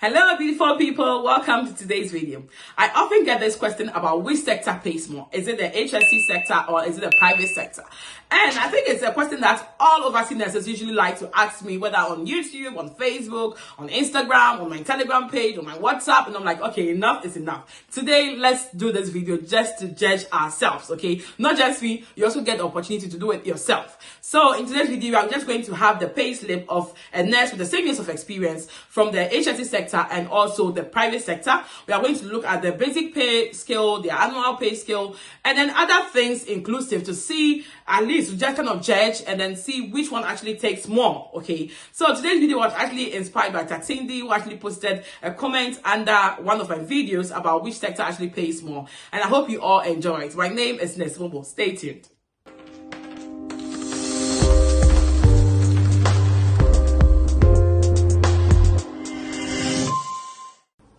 Hello beautiful people, welcome to today's video. I often get this question about which sector pays more. Is it the HSE sector or is it the private sector? And I think it's a question that all overseas nurses usually like to ask me, whether on YouTube, on Facebook, on Instagram, on my Telegram page, on my WhatsApp, and I'm like, okay, enough is enough. Today, let's do this video just to judge ourselves, okay? Not just me, you also get the opportunity to do it yourself. So in today's video, I'm just going to have the pay slip of a nurse with the same years of experience from the HSE sector and also the private sector. We are going to look at the basic pay scale, the annual pay scale, and then other things inclusive to see, at least to just kind of judge and then see which one actually takes more, okay? So today's video was actually inspired by Tatsindi, who actually posted a comment under one of my videos about which sector actually pays more. And I hope you all enjoy it. My name is Ness Mobo. Stay tuned.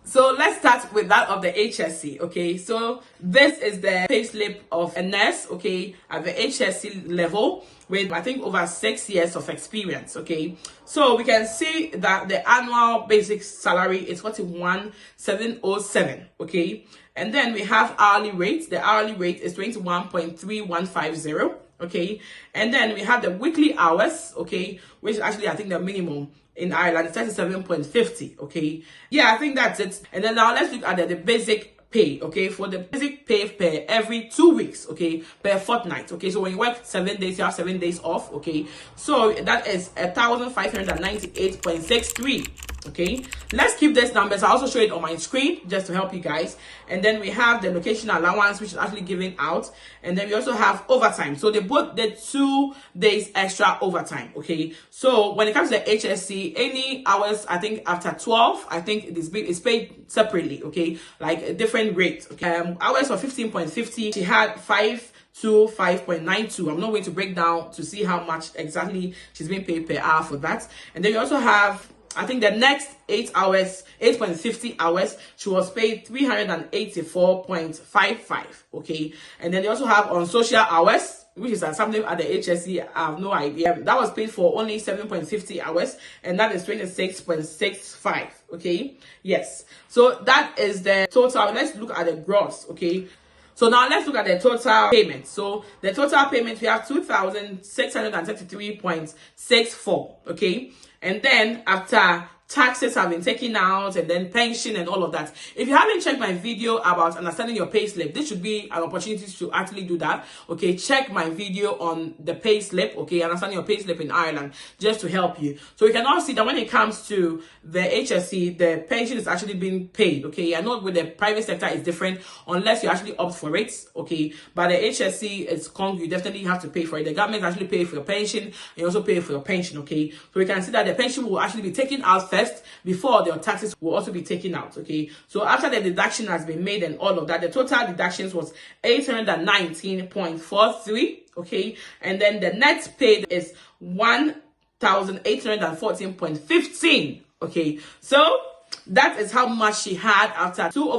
So let's start with that of the HSE, okay? So this is the payslip of a nurse, okay, at the HSE level with, I think, over 6 years of experience, okay? So we can see that the annual basic salary is 41,707, okay? And then we have hourly rates. The hourly rate is 21.3150, okay? And then we have the weekly hours, okay, which is actually, I think, the minimum in Ireland, it's 37.50, okay? Yeah, I think that's it. And then now let's look at the basic pay, okay? For the basic pay per every 2 weeks, okay? Per fortnight, okay? So when you work 7 days, you have 7 days off, okay? So that is 1,598.63. Okay, let's keep these numbers. I'll also show it on my screen just to help you guys. And then we have the location allowance, which is actually given out, and then we also have overtime. So they both did 2 days extra overtime. Okay, so when it comes to the HSE, any hours, I think after 12, I think it is paid separately, okay, like a different rate. Okay, hours for 15.50, she had 5 to 5.92. I'm not going to break down to see how much exactly she's being paid per hour for that. And then you also have, I think, the next 8 hours, 8.50 hours, she was paid 384.55, okay? And then they also have on social hours, which is something at the HSE, I have no idea. That was paid for only 7.50 hours, and that is 26.65, okay? Yes. So that is the total. Let's look at the gross, okay? So now let's look at the total payment. So the total payment, we have 2,633.64, okay? And then after taxes have been taken out and then pension and all of that. If you haven't checked my video about understanding your pay slip, this should be an opportunity to actually do that. Okay, check my video on the pay slip, okay, understanding your pay slip in Ireland, just to help you. So you can all see that when it comes to the HSE, the pension is actually being paid, okay? I know with the private sector it's different unless you actually opt for it, okay? But the HSE is you definitely have to pay for it. The government actually pay for your pension and you also pay for your pension, okay? So we can see that the pension will actually be taken out first before your taxes will also be taken out, okay? So after the deduction has been made and all of that, the total deductions was 819.43, okay? And then the net paid is 1,814.15, okay? So that is how much she had after 2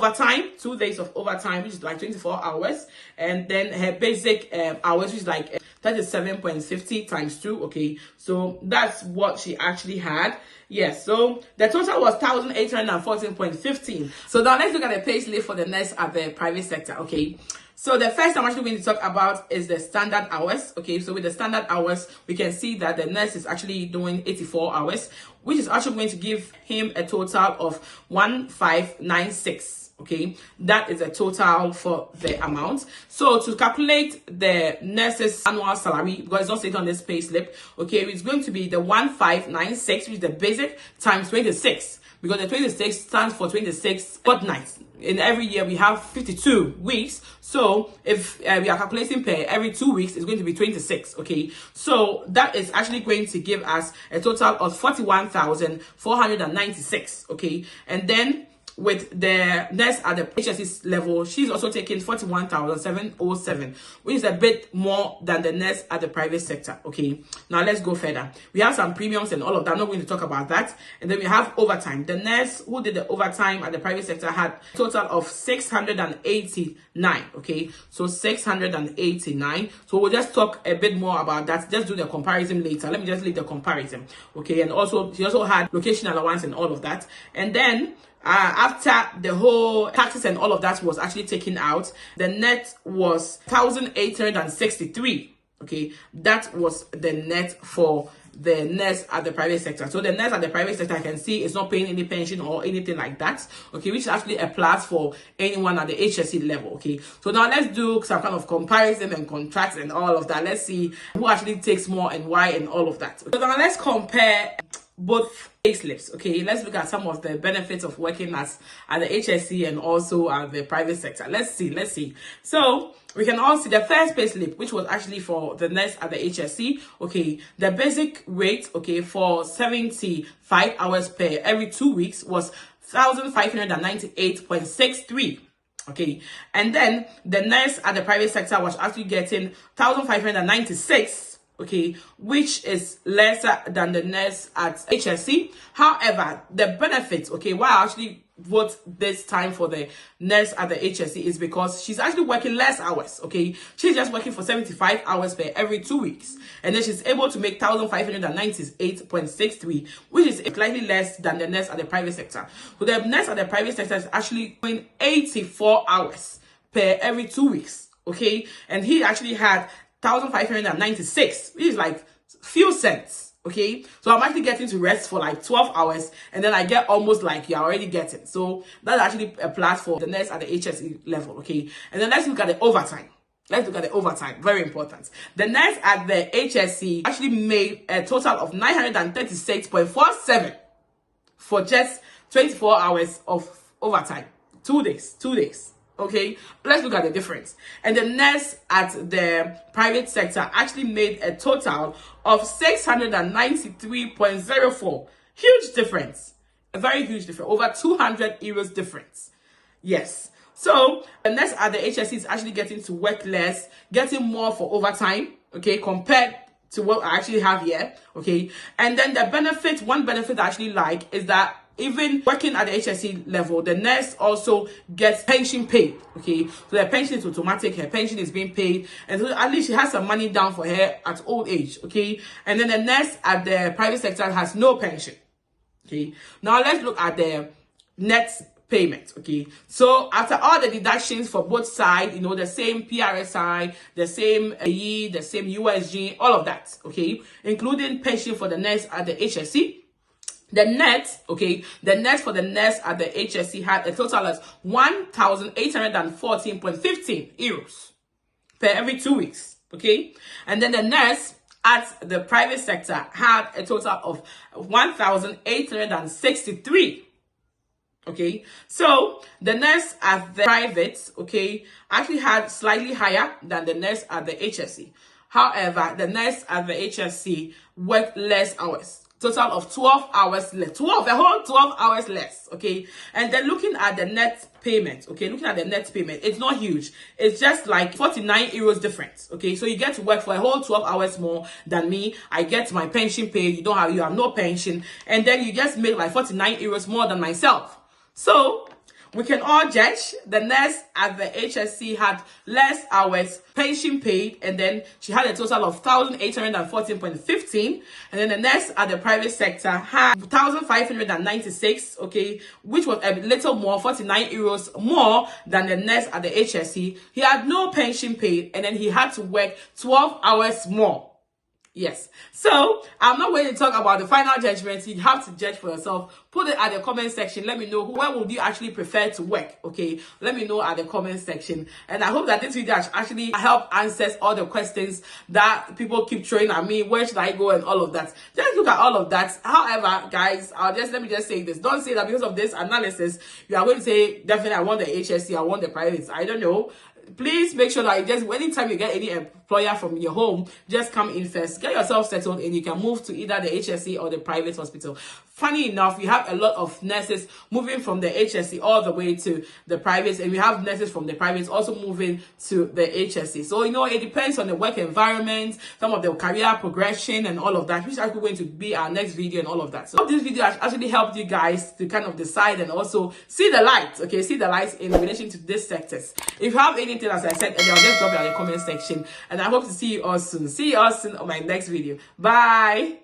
days of overtime, which is like 24 hours. And then her basic hours, which is like 37.50 times 2, okay? So that's what she actually had. Yes, so the total was 1,814.15. So now let's look at the pay slip for the nurse at the private sector, okay? So the first I'm actually going to talk about is the standard hours, okay? So with the standard hours, we can see that the nurse is actually doing 84 hours, which is actually going to give him a total of 1,596. Okay, that is a total for the amount. So to calculate the nurse's annual salary, because it's not stated on this pay slip, okay, it's going to be the 1,596, which is the basic, times 26, because the 26 stands for 26 fortnights. In every year we have 52 weeks, so if we are calculating per every 2 weeks, it's going to be 26, okay? So that is actually going to give us a total of 41,496, okay? And then with the nurse at the HSE level, she's also taking 41,707, which is a bit more than the nurse at the private sector. Okay, now let's go further. We have some premiums and all of that. I'm not going to talk about that. And then we have overtime. The nurse who did the overtime at the private sector had a total of 689. Okay, so 689. So we'll just talk a bit more about that. Just do the comparison later. Let me just leave the comparison. Okay, and also she also had location allowance and all of that. And then after the whole taxes and all of that was actually taken out, the net was 1,863. Okay, that was the net for the nurse at the private sector. So the nurse at the private sector, I can see, is not paying any pension or anything like that. Okay, which actually applies for anyone at the HSE level. Okay, so now let's do some kind of comparison and contrast and all of that. Let's see who actually takes more and why and all of that. So now let's compare both payslips. Okay, let's look at some of the benefits of working at the HSE and also at the private sector. Let's see. So we can all see the first payslip, which was actually for the nurse at the HSE. Okay, the basic rate, okay, for 75 hours per every 2 weeks was 1,598.63. Okay, and then the nurse at the private sector was actually getting 1,596. Okay, which is lesser than the nurse at HSE. However, the benefits, okay, why I actually vote this time for the nurse at the HSE is because she's actually working less hours. Okay, she's just working for 75 hours per every 2 weeks, and then she's able to make 1,598.63, which is slightly less than the nurse at the private sector. So the nurse at the private sector is actually doing 84 hours per every 2 weeks. Okay, and he actually had 1,596, which is like few cents. Okay, so I'm actually getting to rest for like 12 hours, and then I get almost like you're already getting. So that actually applies for the nurse at the HSE level. Okay, and then let's look at the overtime. Very important. The nurse at the HSE actually made a total of 936.47 for just 24 hours of overtime. 2 days. Okay, let's look at the difference. And the nurse at the private sector actually made a total of 693.04. Huge difference. A very huge difference. Over 200 euros difference. Yes. So the nurse at the HSE is actually getting to work less, getting more for overtime, okay, compared to what I actually have here. Okay. And then the benefit, one benefit I actually like is that even working at the HSE level, the nurse also gets pension paid. Okay, so the pension is automatic, her pension is being paid, and so at least she has some money down for her at old age. Okay, and then the nurse at the private sector has no pension. Okay, now let's look at the net payment. Okay, so after all the deductions for both sides, you know, the same PRSI, the same AE, the same USG, all of that. Okay, including pension for the nurse at the HSE. The net, okay, the net for the nurse at the HSE had a total of 1,814.15 euros per every 2 weeks, okay? And then the nurse at the private sector had a total of 1,863, okay? So the nurse at the private, okay, actually had slightly higher than the nurse at the HSE. However, the nurse at the HSE worked less hours. Total of 12 hours less, a whole 12 hours less, okay? And then looking at the net payment, okay, it's not huge. It's just like 49 euros difference, okay? So you get to work for a whole 12 hours more than me. I get my pension pay, you have no pension, and then you just make like 49 euros more than myself. So we can all judge the nurse at the HSE had less hours, pension paid, and then she had a total of 1,814.15. And then the nurse at the private sector had 1,596, okay, which was a little more, 49 euros more than the nurse at the HSE. He had no pension paid, and then he had to work 12 hours more. Yes. So I'm not going to talk about the final judgment. You have to judge for yourself. Put it at the comment section. Let me know where would you actually prefer to work. Okay. Let me know at the comment section. And I hope that this video actually help answers all the questions that people keep throwing at me. Where should I go and all of that. Just look at all of that. However, guys, let me just say this. Don't say that because of this analysis, you are going to say, definitely I want the HSE, I want the private. I don't know. Please make sure that anytime you get any employer from your home, just come in first, get yourself settled, and you can move to either the HSE or the private hospital. funny enough, we have a lot of nurses moving from the HSE all the way to the privates, and we have nurses from the privates also moving to the HSE. So, it depends on the work environment, some of the career progression and all of that, which is actually going to be our next video and all of that. So this video has actually helped you guys to kind of decide and also see the light, see the light in relation to these sectors. If you have anything, as I said earlier, just drop it in the comment section, and I hope to see you all soon. See you all soon on my next video. Bye.